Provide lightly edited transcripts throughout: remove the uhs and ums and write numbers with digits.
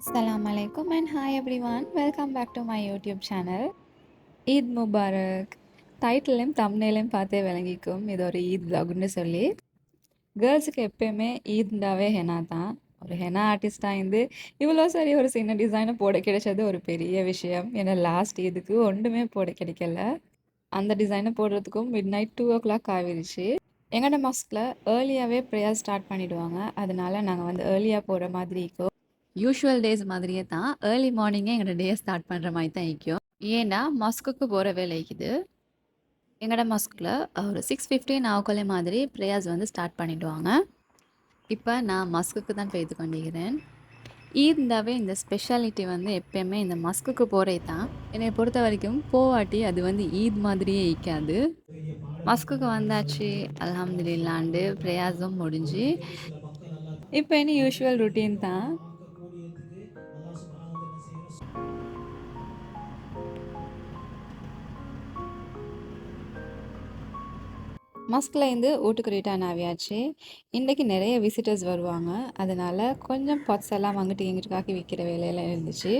Assalamu alaikum and hi everyone. Welcome back to my YouTube channel. Eid முபாரக். டைட்டிலையும் தம்ப்நெயிலையும் பார்த்தே விளங்கிக்கும் இது ஒரு ஈத் vlogன்னு சொல்லி. கேர்ள்ஸுக்கு எப்பயுமே ஈத்ண்டாவே ஹெனா தான். ஒரு ஹெனா ஆர்டிஸ்டாக இருந்து இவ்வளோ சரி ஒரு சின்ன டிசைனை போட கிடைச்சது ஒரு பெரிய விஷயம். ஏன்னா லாஸ்ட் ஈதுக்கு ஒன்றுமே போட கிடைக்கல. அந்த டிசைனை போடுறதுக்கும் மிட் நைட் 2 o'clock ஆகிடுச்சு. எங்களோட மாஸ்கில் ஏர்லியாகவே ப்ரேயர் ஸ்டார்ட் பண்ணிவிடுவாங்க. அதனால நாங்கள் வந்து ஏர்லியாக போகிற மாதிரி இருக்கும். யூஷுவல் டேஸ் மாதிரியே தான் ஏர்லி மார்னிங்கே எங்களோட டே ஸ்டார்ட் பண்ணுற மாதிரி தான் இருக்கும். ஏன்னா மாஸ்குக்கு போகிற வேலைக்குது எங்களோட மாஸ்கில் ஒரு 6:15 ஆகலை மாதிரி ப்ரேயர்ஸ் வந்து ஸ்டார்ட் பண்ணிவிடுவாங்க. இப்போ நான் மஸ்குக்கு தான் போய்த்து கொண்டிருக்கிறேன். ஈத்ண்டாவே இந்த ஸ்பெஷாலிட்டி வந்து எப்பயுமே இந்த மஸ்குக்கு போகிறே தான். என்னை பொறுத்த வரைக்கும் போவாட்டி அது வந்து ஈத் மாதிரியே இருக்காது. மஸ்குக்கு வந்தாச்சு, அல்ஹம்துலில்லாண்டு ப்ரேயர்ஸும் முடிஞ்சு இப்போ இனி யூஷுவல் ருட்டீன் தான். மஸ்க்லேருந்து வீட்டுக்கு ரிட்டர்ன் ஆகியாச்சு. இன்றைக்கி நிறைய விசிட்டர்ஸ் வருவாங்க. அதனால் கொஞ்சம் பாட்ஸ் எல்லாம் அங்கிட்டு இங்கிட்டுக்காக்கி விற்கிற வேலையெல்லாம் இருந்துச்சு.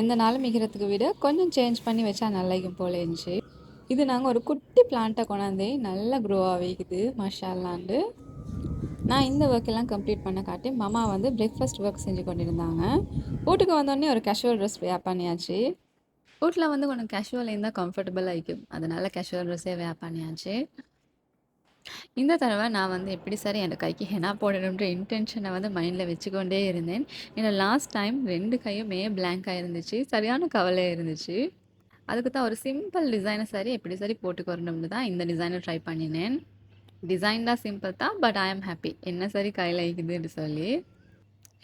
எந்த நாளும் விற்கிறதுக்கு விட கொஞ்சம் சேஞ்ச் பண்ணி வச்சா நல்லாக்கும் போல இருந்துச்சு. இது நாங்கள் ஒரு குட்டி பிளான்ட்டை கொண்டாந்து நல்லா க்ரோ ஆகிக்குது மாஷால்லாண்டு. நான் இந்த ஒர்க் எல்லாம் கம்ப்ளீட் பண்ண காட்டி மாமா வந்து பிரேக்ஃபாஸ்ட் ஒர்க் செஞ்சு கொண்டிருந்தாங்க. வீட்டுக்கு வந்தோடனே ஒரு கேஷுவல் ட்ரெஸ் வேர் பண்ணியாச்சு. வீட்டில் வந்து கொஞ்சம் கேஷுவல் இருந்தால் கம்ஃபர்டபுளாக இருக்கும். அதனால் கேஷுவல் ட்ரெஸ்ஸே வேர் பண்ணியாச்சு. இந்த தடவை நான் வந்து எப்படி சரி என் கைக்கு ஹெனா போடணுன்ற இன்டென்ஷனை வந்து மைண்டில் வச்சுக்கொண்டே இருந்தேன். ஏன்னா லாஸ்ட் டைம் 2 கையுமே பிளாங்காக இருந்துச்சு. சரியான கவலையாக இருந்துச்சு. அதுக்கு தான் ஒரு சிம்பிள் டிசைனை சரி எப்படி சரி போட்டுக்கு வரணும்னு தான் இந்த டிசைனை ட்ரை பண்ணினேன். டிசைன் தான் சிம்பிள் தான், பட் ஐ ஆம் ஹாப்பி. என்ன சரி கையில் இருக்குதுன்னு சொல்லி.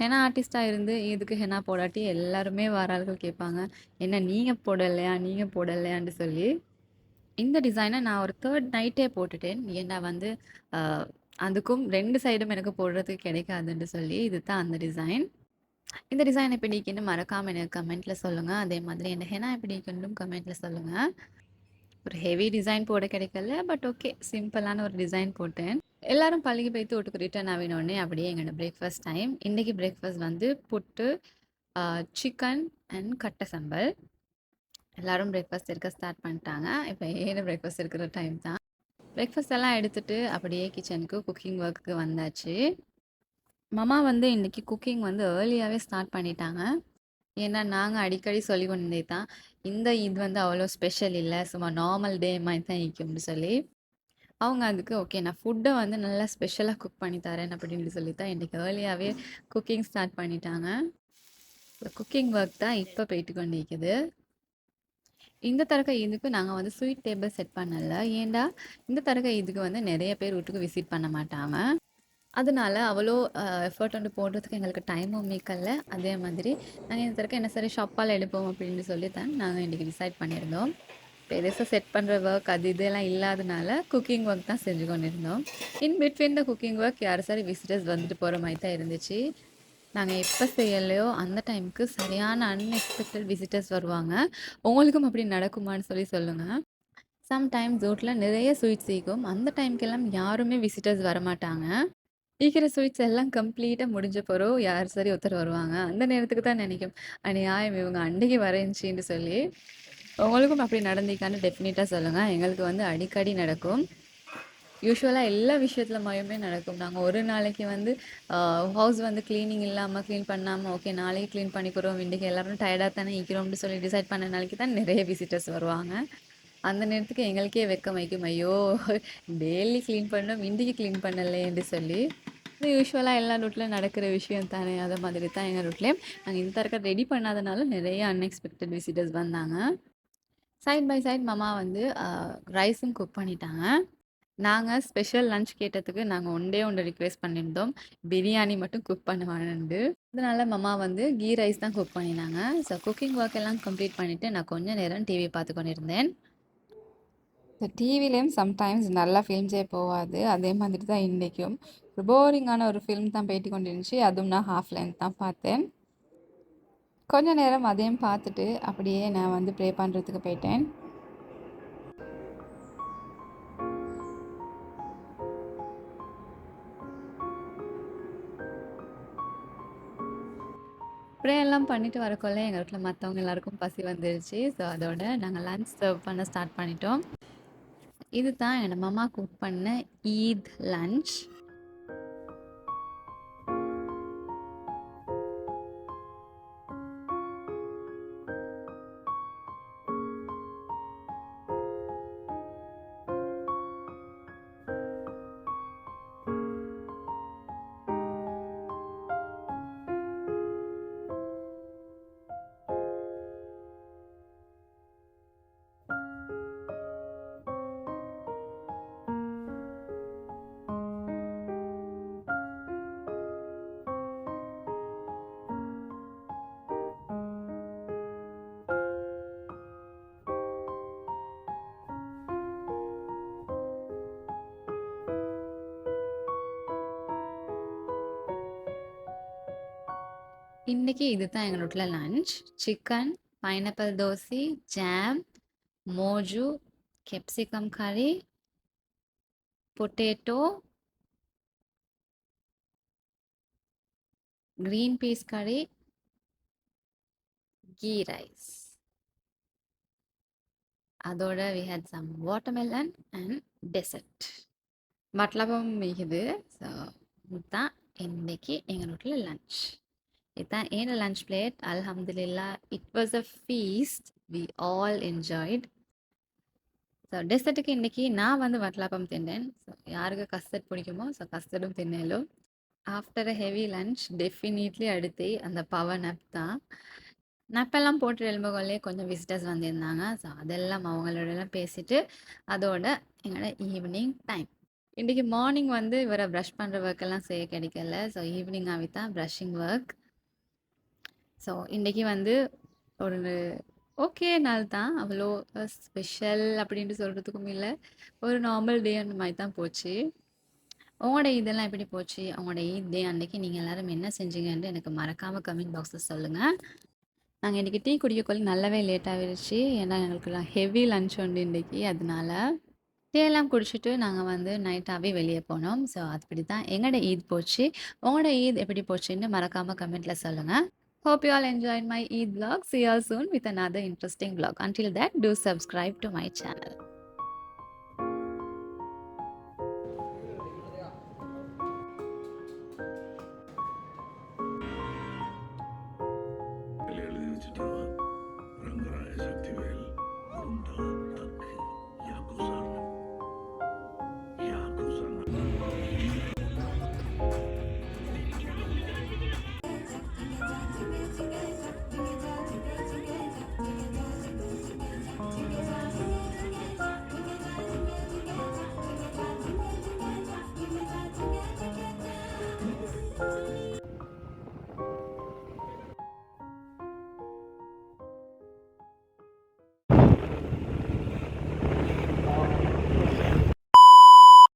ஹெனா ஆர்டிஸ்ட்டாக இருந்து இதுக்கு ஹெனா போடாட்டி எல்லாருமே வர ஆள்கள் கேட்பாங்க, என்ன நீங்கள் போடலையா நீங்கள் போடலையான்னு சொல்லி. இந்த டிசைனை நான் ஒரு 3rd நைட்டே போட்டுட்டேன். ஏன்னா வந்து அதுக்கும் 2 சைடும் எனக்கு போடுறதுக்கு கிடைக்காதுன்னு சொல்லி இது தான் அந்த டிசைன். இந்த டிசைன் எப்படி இருக்குன்னு மறக்காமல் எனக்கு கமெண்ட்டில் சொல்லுங்கள். அதே மாதிரி என்ன ஹெனா எப்படி இருக்குன்னு கமெண்ட்டில் சொல்லுங்கள். ஒரு ஹெவி டிசைன் போட கிடைக்கல, பட் ஓகே சிம்பிளான ஒரு டிசைன் போட்டேன். எல்லாரும் பள்ளிக்கு போய்த்து வீட்டுக்கு ரிட்டர்ன் ஆகினோடனே அப்படியே எங்களோட பிரேக்ஃபாஸ்ட் டைம். இன்றைக்கி பிரேக்ஃபாஸ்ட் வந்து புட்டு, சிக்கன் அண்ட் கட்டை சம்பல். எல்லோரும் பிரேக்ஃபாஸ்ட் எடுக்க ஸ்டார்ட் பண்ணிட்டாங்க. இப்போ ஏன்னு பிரேக்ஃபாஸ்ட் இருக்கிற டைம் தான். பிரேக்ஃபாஸ்ட் எல்லாம் எடுத்துகிட்டு அப்படியே கிச்சனுக்கு குக்கிங் ஒர்க்குக்கு வந்தாச்சு. மாமா வந்து இன்றைக்கி குக்கிங் வந்து ஏர்லியாகவே ஸ்டார்ட் பண்ணிட்டாங்க. ஏன்னா நாங்கள் அடிக்கடி சொல்லி கொண்டே தான் இந்த இது வந்து அவ்வளோ ஸ்பெஷல் இல்லை, சும்மா நார்மல் டே மாதிரி தான் இருக்கும்னு சொல்லி. அவங்க அதுக்கு ஓகே நான் ஃபுட்டை வந்து நல்லா ஸ்பெஷலாக குக் பண்ணி தரேன் அப்படின்னு சொல்லி தான் இன்றைக்கி ஏர்லியாகவே குக்கிங் ஸ்டார்ட் பண்ணிட்டாங்க. குக்கிங் ஒர்க் தான் இப்போ போயிட்டு கொண்டு இருக்குது. இந்த தடவை இதுக்கு நாங்கள் வந்து ஸ்வீட் டேபிள் செட் பண்ணலை. ஏன்டா இந்த தடவை இதுக்கு வந்து நிறைய பேர் வீட்டுக்கு விசிட் பண்ண மாட்டாங்க. அதனால அவ்வளோ எஃபர்ட் வந்து போடுறதுக்கு எங்களுக்கு டைமும் மீக்கல்ல. அதே மாதிரி நாங்கள் இந்த தடவை என்ன சரி ஷாப்பால் எடுப்போம் அப்படின்னு சொல்லி தான் நாங்கள் இன்றைக்கி டிசைட் பண்ணியிருந்தோம். பெருசாக செட் பண்ணுற ஒர்க் அது இதெல்லாம் இல்லாதனால குக்கிங் ஒர்க் தான் செஞ்சு கொண்டிருந்தோம். In between the cooking work யார் சரி விசிட்டர்ஸ் வந்துட்டு போகிற மாதிரி தான் இருந்துச்சு. நாங்கள் எப்போ செய்யலையோ அந்த டைமுக்கு சரியான அன்எக்ஸ்பெக்டட் விசிட்டர்ஸ் வருவாங்க. உங்களுக்கும் அப்படி நடக்குமான்னு சொல்லி சொல்லுங்கள். சம்டைம்ஸ் வீட்டில் நிறைய ஸ்வீட்ஸ் இருக்கும். அந்த டைமுக்கெல்லாம் யாருமே விசிட்டர்ஸ் வரமாட்டாங்க. இருக்கிற ஸ்வீட்ஸ் எல்லாம் கம்ப்ளீட்டாக முடிஞ்ச பிறகு யார் சரி ஒருத்தர் வருவாங்க. அந்த நேரத்துக்கு தான் நினைக்கும், அநியாயம் இவங்க அன்றைக்கி வரேன்ச்சின்னு சொல்லி. உங்களுக்கும் அப்படி நடந்திக்கான்னு டெஃபினட்டாக சொல்லுங்கள். எங்களுக்கு வந்து அடிக்கடி நடக்கும். யூஷுவலாக எல்லா விஷயத்துலயுமே நடக்கும். நாங்கள் ஒரு நாளைக்கு வந்து ஹவுஸ் வந்து க்ளீனிங் இல்லாமல் க்ளீன் பண்ணாமல் ஓகே நாளைக்கு க்ளீன் பண்ணிக்கிறோம், இன்றைக்கி எல்லோரும் டயர்டாக தானே இருக்கிறோம்னு சொல்லி டிசைட் பண்ண நாளைக்கு தான் நிறைய விசிட்டர்ஸ் வருவாங்க. அந்த நேரத்துக்கு எங்களுக்கே வெக்கம் வைக்கும், ஐயோ டெய்லி க்ளீன் பண்ணோம் இன்றைக்கி க்ளீன் பண்ணலேன்னு சொல்லி. இது யூஷுவலாக எல்லா ரூட்லையும் நடக்கிற விஷயம் தானே. அதை மாதிரி தான் எங்கள் ரூட்லேயும் நாங்கள் இந்த தடவை ரெடி பண்ணாதனால நிறைய அன்எக்ஸ்பெக்டட் விசிட்டர்ஸ் வந்தாங்க. சைட் பை சைட் மாமா வந்து ரைஸும் குக் பண்ணிட்டாங்க. நாங்கள் ஸ்பெஷல் லன்ச் கேட்டதுக்கு நாங்கள் ஒன்று ரிக்வெஸ்ட் பண்ணியிருந்தோம், பிரியாணி மட்டும் குக் பண்ணுவானுண்டு. அதனால மாமா வந்து கீ ரைஸ் தான் குக் பண்ணினாங்க. ஸோ குக்கிங் ஒர்க் எல்லாம் கம்ப்ளீட் பண்ணிவிட்டு நான் கொஞ்சம் நேரம் டிவி பார்த்து கொண்டிருந்தேன். இந்த டிவிலேயும் சம்டைம்ஸ் நல்லா ஃபிலிம்ஸே போகாது. அதே மாதிரி தான் இன்றைக்கும் ஒரு போரிங்கான ஒரு ஃபிலிம் தான் போயிட்டு கொண்டு இருந்துச்சு. அதுவும் நான் ஹாஃப் லென்த் தான் பார்த்தேன். கொஞ்ச நேரம் அதையும் பார்த்துட்டு அப்படியே நான் வந்து ப்ரே பண்ணுறதுக்கு போயிட்டேன். ப்ரேயர்லாம் பண்ணிட்டு வரக்குள்ள எங்க வீட்ல மத்தவங்க எல்லாருக்கும் பசி வந்துருச்சு. ஸோ அதோட நாங்க லஞ்ச் சர்வ் பண்ண ஸ்டார்ட் பண்ணிட்டோம். இதுதான் என்னோட மம்மா குக் பண்ண ஈத் லஞ்ச். இன்னைக்கு இதுதான் எங்களோட lunch. Chicken, pineapple dosa, jam, மோஜு, கேப்சிகம் கறி, பொட்டேட்டோ, கிரீன் பீஸ் கறி, கீ ரைஸ். அதோட we had some watermelon and dessert. Watalappam மிகுது. ஸோ இதுதான் இன்னைக்கு எங்களோட லஞ்ச். இதுதான் என் லஞ்ச் பிளேட். அல்ஹம்துலில்லா it was a feast. We all enjoyed. So டெசர்ட்டுக்கு இன்னைக்கு நான் வந்து வட்டலப்பம் தின்னேன். ஸோ யாருக்கு கஸ்டர்ட் பிடிக்குமோ ஸோ கஸ்டர்டும் தின்னேலும். After a heavy lunch definitely அடுத்து அந்த பவர் நப் தான். நப்பெல்லாம் போட்டு எழும்புகொள்ளே கொஞ்சம் விசிட்டர்ஸ் வந்திருந்தாங்க. ஸோ அதெல்லாம் அவங்களோடலாம் பேசிட்டு அதோட எங்களோட ஈவினிங் டைம். இன்றைக்கி மார்னிங் வந்து இவரை ப்ரஷ் பண்ணுற ஒர்க்கெல்லாம் செய்ய கிடைக்கல. ஸோ ஈவினிங் ஆகித்தான் ப்ரஷிங் ஒர்க். ஸோ இன்றைக்கி வந்து ஒரு ஓகே நாள் தான். அவ்வளோ ஸ்பெஷல் அப்படின்ட்டு சொல்கிறதுக்கும் இல்லை. ஒரு நார்மல் டே அந்த மாதிரி தான் போச்சு. உங்களோட இதெல்லாம் எப்படி போச்சு? உங்களோட ஈத் டே அன்றைக்கி நீங்கள் எல்லோரும் என்ன செஞ்சீங்கன்ட்டு எனக்கு மறக்காமல் கமெண்ட் பாக்ஸில் சொல்லுங்கள். நாங்கள் இன்றைக்கி டீ குடிக்கக்குள்ள நல்லாவே லேட் ஆகிடுச்சு. ஏன்னா எங்களுக்குலாம் ஹெவி லன்ச் உண்டு இன்றைக்கி. அதனால டீ எல்லாம் குடிச்சிட்டு நாங்கள் வந்து நைட்டாகவே வெளியே போனோம். ஸோ அப்படி தான் எங்களோட ஈத் போச்சு. உங்களோட ஈத் எப்படி போச்சுன்னு மறக்காமல் கமெண்ட்டில் சொல்லுங்கள். Hope you all enjoyed my Eid vlog. See you all soon with another interesting vlog. Until that, do subscribe to my channel.